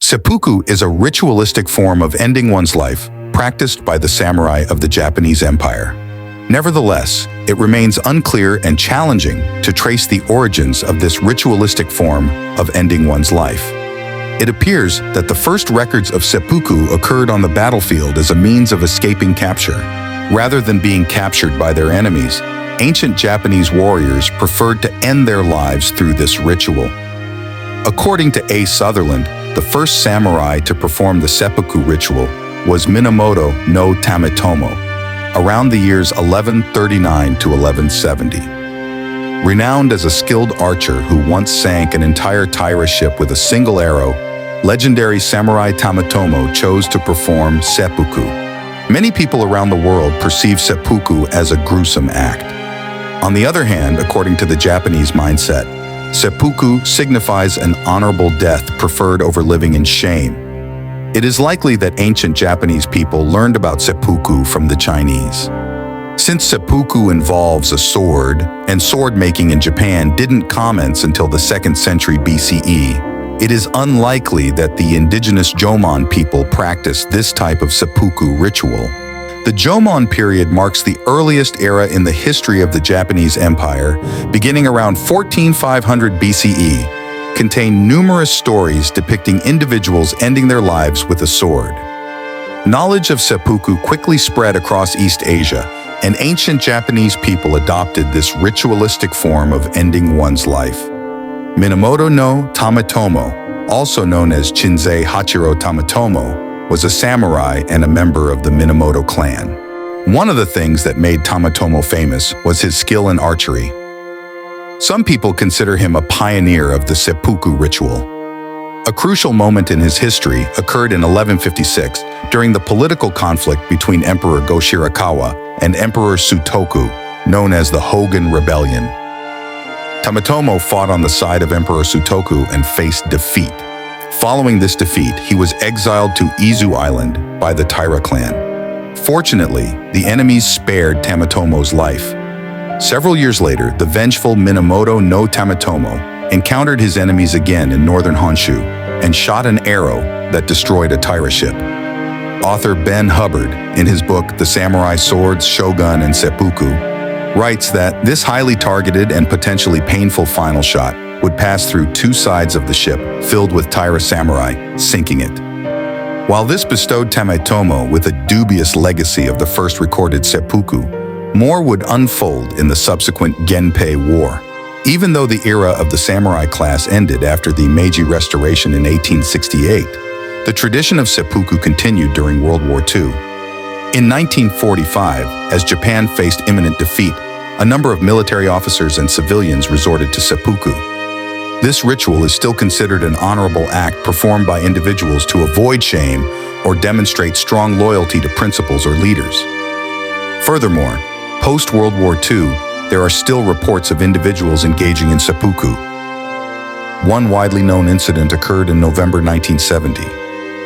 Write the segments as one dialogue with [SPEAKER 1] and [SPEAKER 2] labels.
[SPEAKER 1] Seppuku is a ritualistic form of ending one's life practiced by the samurai of the Japanese Empire. Nevertheless, it remains unclear and challenging to trace the origins of this ritualistic form of ending one's life. It appears that the first records of seppuku occurred on the battlefield as a means of escaping capture. Rather than being captured by their enemies, ancient Japanese warriors preferred to end their lives through this ritual. According to A. Sutherland, the first samurai to perform the seppuku ritual was Minamoto no Tamat Tomo, around the years 1139 to 1170. Renowned as a skilled archer who once sank an entire Taira ship with a single arrow, legendary samurai Tamat Tomo chose to perform seppuku. Many people around the world perceive seppuku as a gruesome act. On the other hand, according to the Japanese mindset, seppuku signifies an honorable death preferred over living in shame. It is likely that ancient Japanese people learned about seppuku from the Chinese. Since seppuku involves a sword, and sword making in Japan didn't commence until the 2nd century BCE, it is unlikely that the indigenous Jomon people practiced this type of seppuku ritual. The Jomon period marks the earliest era in the history of the Japanese Empire, beginning around 14500 BCE, contain numerous stories depicting individuals ending their lives with a sword. Knowledge of seppuku quickly spread across East Asia, and ancient Japanese people adopted this ritualistic form of ending one's life. Minamoto no Tamat Tomo, also known as Chinzei Hachiro Tamat Tomo, was a samurai and a member of the Minamoto clan. One of the things that made Tamat Tomo famous was his skill in archery. Some people consider him a pioneer of the seppuku ritual. A crucial moment in his history occurred in 1156 during the political conflict between Emperor Go-Shirakawa and Emperor Sutoku, known as the Hogan Rebellion. Tamat Tomo fought on the side of Emperor Sutoku and faced defeat. Following this defeat, he was exiled to Izu Island by the Taira clan. Fortunately, the enemies spared Tamat Tomo's life. Several years later, the vengeful Minamoto no Tamat Tomo encountered his enemies again in northern Honshu and shot an arrow that destroyed a Taira ship. Author Ben Hubbard, in his book The Samurai Swords, Shogun, and Seppuku, writes that this highly targeted and potentially painful final shot would pass through two sides of the ship filled with Taira samurai, sinking it. While this bestowed Tamat Tomo with a dubious legacy of the first recorded seppuku, more would unfold in the subsequent Genpei War. Even though the era of the samurai class ended after the Meiji Restoration in 1868, the tradition of seppuku continued during World War II. In 1945, as Japan faced imminent defeat, a number of military officers and civilians resorted to seppuku. This ritual is still considered an honorable act performed by individuals to avoid shame or demonstrate strong loyalty to principles or leaders. Furthermore, post-World War II, there are still reports of individuals engaging in seppuku. One widely known incident occurred in November 1970.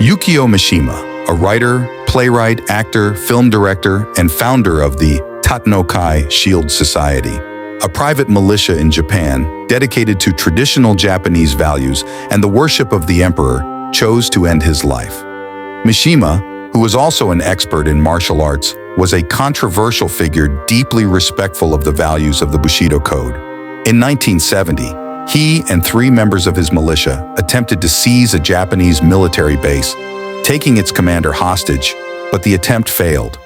[SPEAKER 1] Yukio Mishima, a writer, playwright, actor, film director, and founder of the Tatenokai Shield Society, a private militia in Japan dedicated to traditional Japanese values and the worship of the emperor, chose to end his life. Mishima, who was also an expert in martial arts, was a controversial figure deeply respectful of the values of the Bushido Code. In 1970, he and 3 members of his militia attempted to seize a Japanese military base, taking its commander hostage, but the attempt failed.